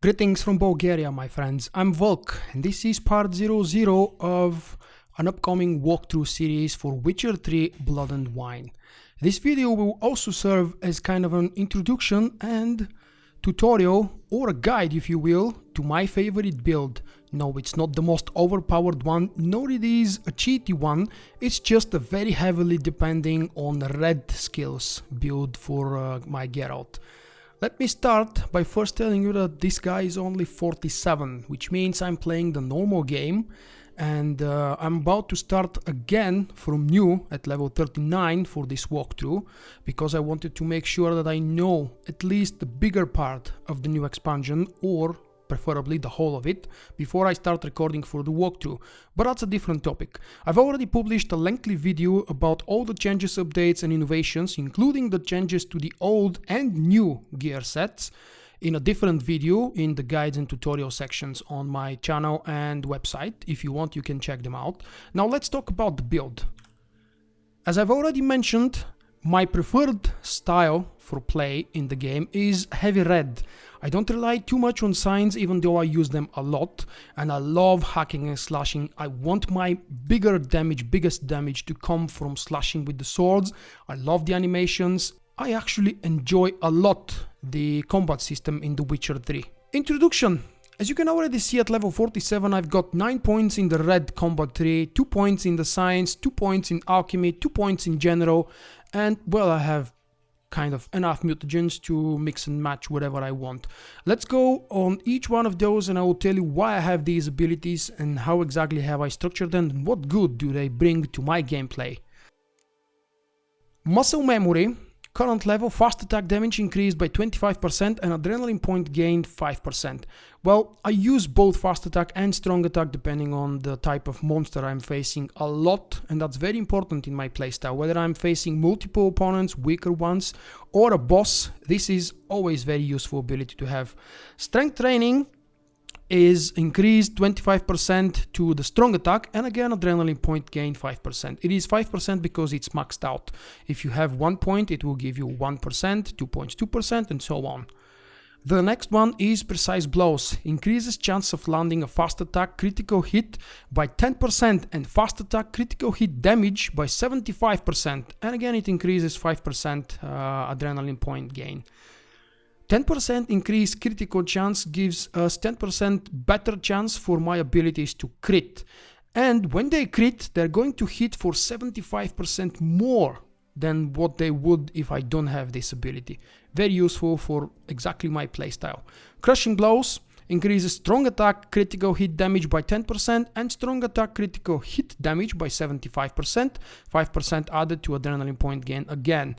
Greetings from Bulgaria, my friends. I'm VULKK, and this is part 00 of an upcoming walkthrough series for Witcher 3 Blood and Wine. This video will also serve as kind of an introduction and tutorial, or a guide if you will, to my favorite build. No, it's not the most overpowered one, nor it is a cheaty one, it's just a very heavily depending on red skills build for my Geralt. Let me start by first telling you that this guy is only 47, which means I'm playing the normal game, and I'm about to start again from new at level 39 for this walkthrough, because I wanted to make sure that I know at least the bigger part of the new expansion, or preferably the whole of it, before I start recording for the walkthrough, but that's a different topic. I've already published a lengthy video about all the changes, updates and innovations, including the changes to the old and new gear sets, in a different video in the guides and tutorial sections on my channel and website. If you want, you can check them out. Now let's talk about the build. As I've already mentioned, my preferred style for play in the game is heavy red. I don't rely too much on signs, even though I use them a lot, and I love hacking and slashing. I want my biggest damage to come from slashing with the swords. I love the animations. I actually enjoy a lot the combat system in The Witcher 3. Introduction. As you can already see, at level 47 I've got 9 points in the red combat tree, 2 points in the science, 2 points in alchemy, 2 points in general, and well, I have kind of enough mutagens to mix and match whatever I want. Let's go on each one of those and I will tell you why I have these abilities and how exactly have I structured them and what good do they bring to my gameplay. Muscle memory. Current level, fast attack damage increased by 25% and adrenaline point gained 5%. Well, I use both fast attack and strong attack depending on the type of monster I'm facing a lot, and that's very important in my playstyle. Whether I'm facing multiple opponents, weaker ones, or a boss, this is always very useful ability to have. Strength training is increased 25% to the strong attack, and again adrenaline point gain 5%. It is 5% because it's maxed out. If you have 1 point, it will give you 1%, 2 points 2%, and so on. The next one is precise blows. Increases chance of landing a fast attack critical hit by 10% and fast attack critical hit damage by 75%. And again it increases 5% adrenaline point gain. 10% increased critical chance gives us 10% better chance for my abilities to crit. And when they crit, they're going to hit for 75% more than what they would if I don't have this ability. Very useful for exactly my playstyle. Crushing blows increases strong attack critical hit damage by 10% and strong attack critical hit damage by 75%. 5% added to adrenaline point gain again.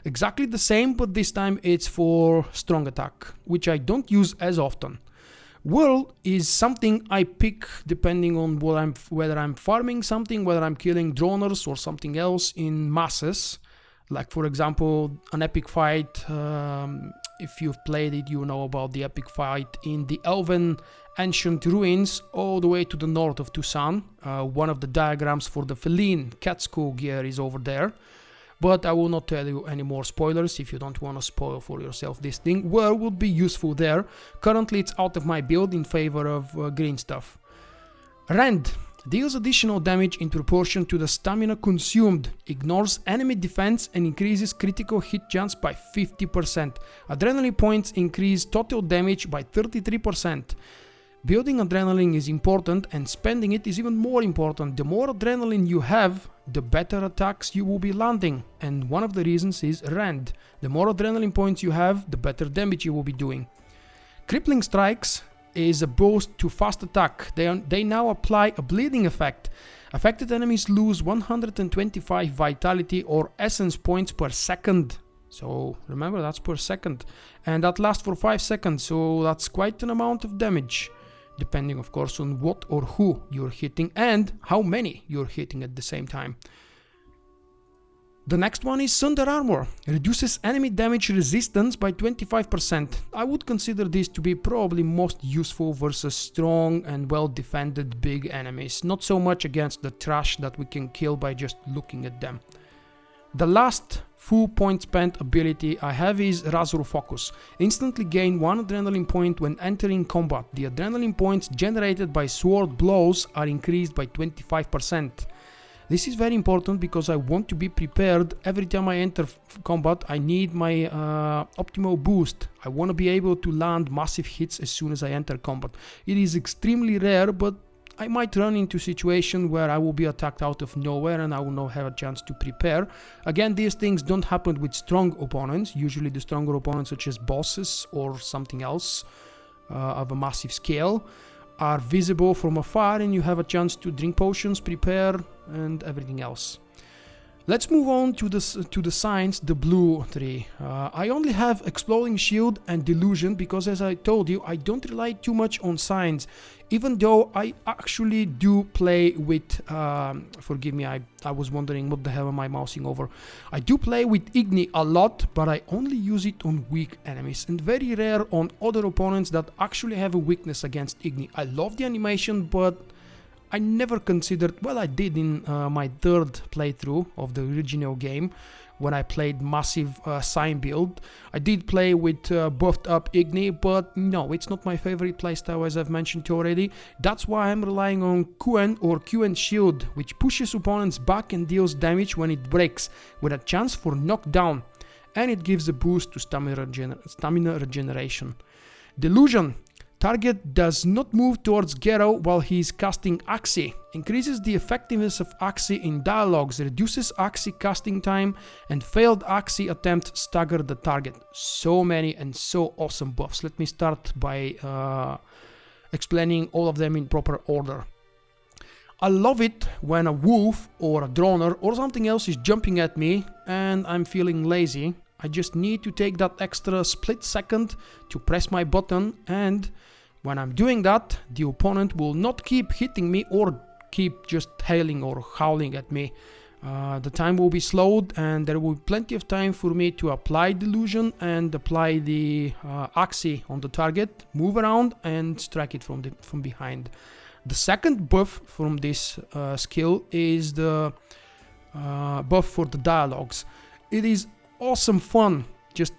Exactly the same, but this time it's for strong attack, which I don't use as often. Whirl is something I pick depending on whether I'm farming something, whether I'm killing droners or something else in masses. Like for example, an epic fight. If you've played it, you know about the epic fight in the Elven ancient ruins all the way to the north of Tucson. One of the diagrams for the Feline cat school gear is over there. But I will not tell you any more spoilers if you don't want to spoil for yourself this thing. Whirl would be useful there. Currently it's out of my build in favor of green stuff. Rend deals additional damage in proportion to the stamina consumed, ignores enemy defense and increases critical hit chance by 50%. Adrenaline points increase total damage by 33%. Building adrenaline is important and spending it is even more important. The more adrenaline you have, the better attacks you will be landing, and one of the reasons is Rend. The more adrenaline points you have, the better damage you will be doing. Crippling strikes is a boost to fast attack. They now apply a bleeding effect. Affected enemies lose 125 vitality or essence points per second. So remember, that's per second, and that lasts for 5 seconds, so that's quite an amount of damage, depending of course on what or who you're hitting and how many you're hitting at the same time. The next one is Sunder Armor. Reduces enemy damage resistance by 25%. I would consider this to be probably most useful versus strong and well defended big enemies. Not so much against the trash that we can kill by just looking at them. The last full point spent ability I have is Razor Focus. Instantly gain 1 adrenaline point when entering combat. The adrenaline points generated by sword blows are increased by 25%. This is very important because I want to be prepared every time I enter combat. I need my optimal boost. I want to be able to land massive hits as soon as I enter combat. It is extremely rare, but I might run into a situation where I will be attacked out of nowhere and I will not have a chance to prepare. Again, these things don't happen with strong opponents. Usually the stronger opponents, such as bosses or something else of a massive scale, are visible from afar and you have a chance to drink potions, prepare, and everything else. Let's move on to the signs, the blue three. I only have Exploding Shield and Delusion because, as I told you, I don't rely too much on signs, even though I actually do play with, forgive me, I was wondering what the hell am I mousing over. I do play with Igni a lot, but I only use it on weak enemies and very rare on other opponents that actually have a weakness against Igni. I love the animation, but I never considered, well, I did in my third playthrough of the original game when I played massive sign build. I did play with buffed up Igni, but no, it's not my favorite playstyle, as I've mentioned already. That's why I'm relying on QN or QN Shield, which pushes opponents back and deals damage when it breaks, with a chance for knockdown, and it gives a boost to stamina regeneration. Delusion. Target does not move towards Gero while he is casting Axi. Increases the effectiveness of Axi in dialogues, reduces Axi casting time, and failed Axi attempt stagger the target. So many and so awesome buffs. Let me start by explaining all of them in proper order. I love it when a wolf or a droner or something else is jumping at me and I'm feeling lazy. I just need to take that extra split second to press my button, and when I'm doing that, the opponent will not keep hitting me or keep just hailing or howling at me. The time will be slowed and there will be plenty of time for me to apply Delusion and apply the Axi on the target, move around and strike it from behind. The second buff from this skill is the buff for the dialogues. It is awesome fun just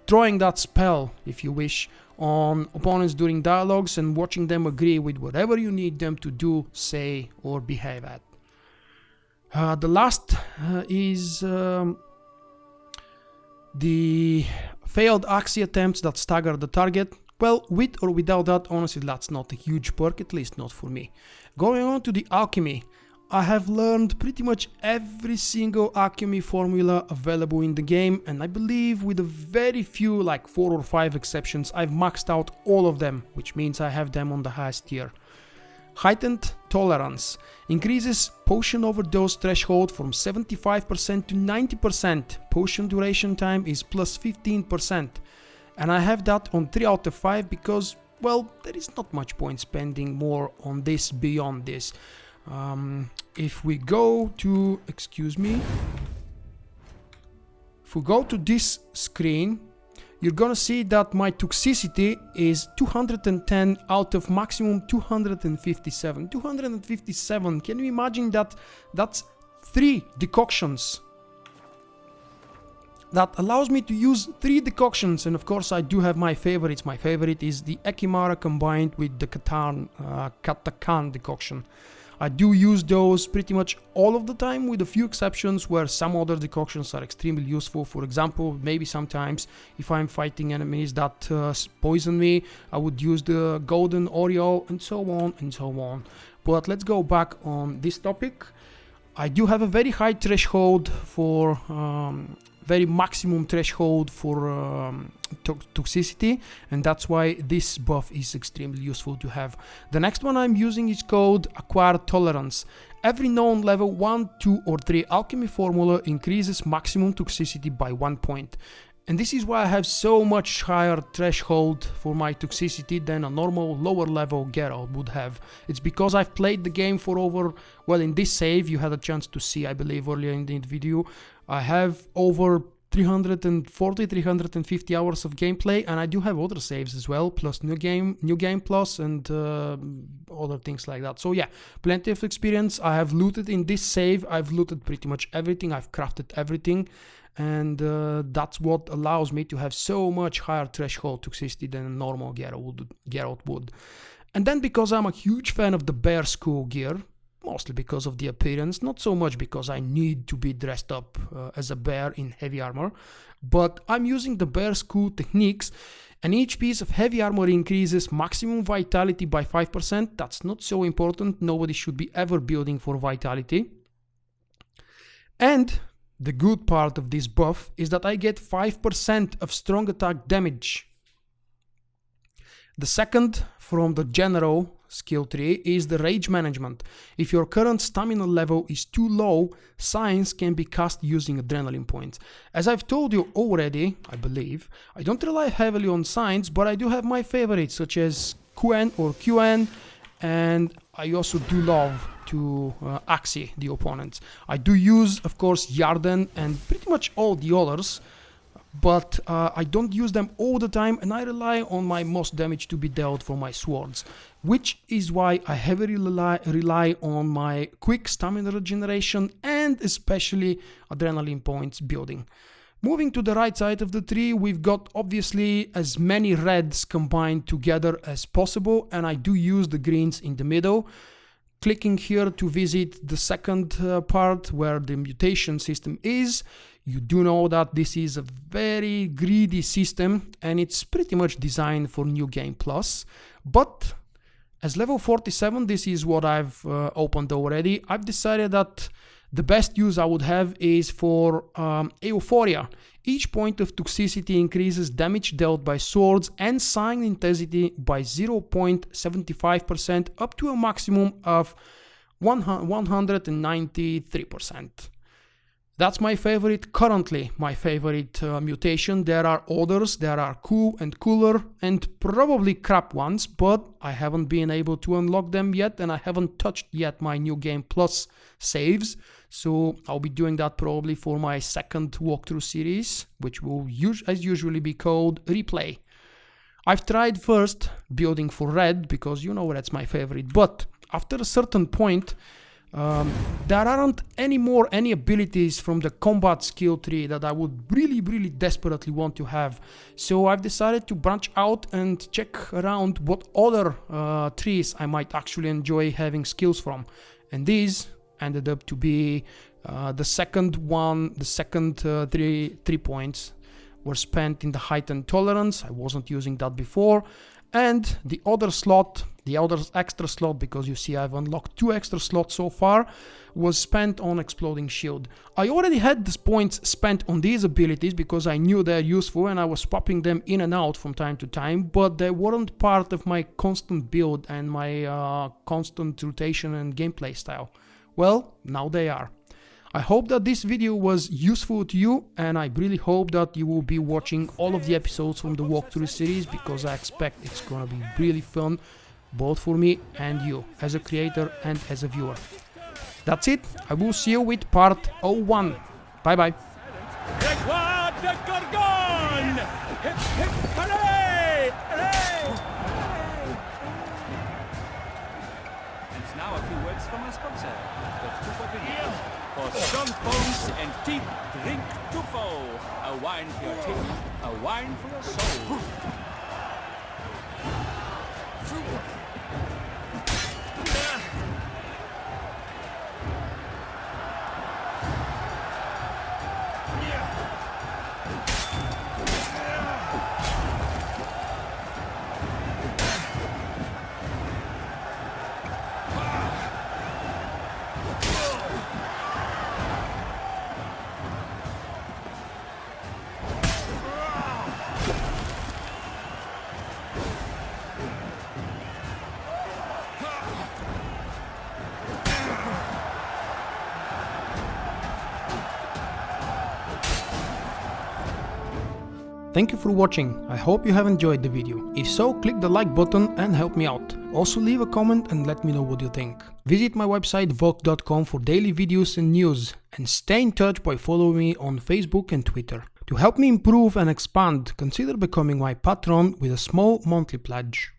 throwing that spell, if you wish, on opponents during dialogues and watching them agree with whatever you need them to do, say, or behave at. The last is the failed Axi attempts that stagger the target. Well, with or without that, honestly, that's not a huge perk, at least not for me. Going on to the alchemy. I have learned pretty much every single alchemy formula available in the game, and I believe with a very few, like 4 or 5 exceptions, I've maxed out all of them, which means I have them on the highest tier. Heightened Tolerance increases potion overdose threshold from 75% to 90%. Potion duration time is plus 15%. And I have that on 3 out of 5 because, well, there is not much point spending more on this beyond this. If we go to, excuse me, if we go to this screen, you're gonna see that my toxicity is 210 out of maximum 257. 257, can you imagine that? That's 3 decoctions. That allows me to use 3 decoctions, and of course I do have my favorites. My favorite is the Ekimara combined with the Katakan decoction. I do use those pretty much all of the time, with a few exceptions where some other decoctions are extremely useful. For example, maybe sometimes if I'm fighting enemies that poison me, I would use the Golden Oreo and so on and so on. But let's go back on this topic. I do have a very high threshold for very maximum threshold for toxicity, and that's why this buff is extremely useful to have. The next one I'm using is called Acquired Tolerance. Every known level 1, 2 or 3 alchemy formula increases maximum toxicity by 1 point. And this is why I have so much higher threshold for my toxicity than a normal lower level Geralt would have. It's because I've played the game for over, well, in this save you had a chance to see, I believe, earlier in the video, I have over 340, 350 hours of gameplay, and I do have other saves as well, plus new game plus, and other things like that. So yeah, plenty of experience. I have looted in this save. I've looted pretty much everything. I've crafted everything, and that's what allows me to have so much higher threshold toxicity than a normal Geralt would. And then because I'm a huge fan of the bear skull gear, mostly because of the appearance, not so much because I need to be dressed up as a bear in heavy armor, but I'm using the bear skull techniques, and each piece of heavy armor increases maximum vitality by 5%. That's not so important. Nobody should be ever building for vitality. And the good part of this buff is that I get 5% of strong attack damage. The second from the general skill tree is the rage management. If your current stamina level is too low, signs can be cast using adrenaline points. As I've told you already, I believe, I don't rely heavily on signs, but I do have my favorites such as QN or QN, and I also do love to axi the opponents. I do use, of course, Yarden and pretty much all the others, but I don't use them all the time, and I rely on my most damage to be dealt for my swords, which is why I heavily rely on my quick stamina regeneration and especially adrenaline points building. Moving to the right side of the tree, we've got obviously as many reds combined together as possible, and I do use the greens in the middle. Clicking here to visit the second part where the mutation system is, you do know that this is a very greedy system and it's pretty much designed for New Game Plus. But as level 47, this is what I've opened already. I've decided that the best use I would have is for Euphoria. Each point of toxicity increases damage dealt by swords and sign intensity by 0.75% up to a maximum of 193%. That's my favorite, currently my favorite mutation. There are others, there are cool and cooler and probably crap ones, but I haven't been able to unlock them yet, and I haven't touched yet my New Game Plus saves. So I'll be doing that probably for my second walkthrough series, which will as usually be called Replay. I've tried first building for red because you know that's my favorite, but after a certain point, there aren't any abilities from the combat skill tree that I would really desperately want to have. So I've decided to branch out and check around what other trees I might actually enjoy having skills from. And these ended up to be the second 3 points were spent in the heightened tolerance. I wasn't using that before. And the other extra slot, because you see I've unlocked 2 extra slots so far, was spent on Exploding Shield. I already had these points spent on these abilities because I knew they're useful and I was swapping them in and out from time to time, but they weren't part of my constant build and my constant rotation and gameplay style. Well, now they are. I hope that this video was useful to you, and I really hope that you will be watching all of the episodes from the walkthrough series, because I expect it's gonna be really fun, both for me and you, as a creator and as a viewer. That's it. I will see you with part 01. Bye bye. And now a few words from our sponsor. For strong bones and teeth, drink Tufo. A wine for your teeth, a wine for your soul. Thank you for watching. I hope you have enjoyed the video. If so, click the like button and help me out. Also leave a comment and let me know what you think. Visit my website VULKK.com for daily videos and news, and stay in touch by following me on Facebook and Twitter. To help me improve and expand, consider becoming my patron with a small monthly pledge.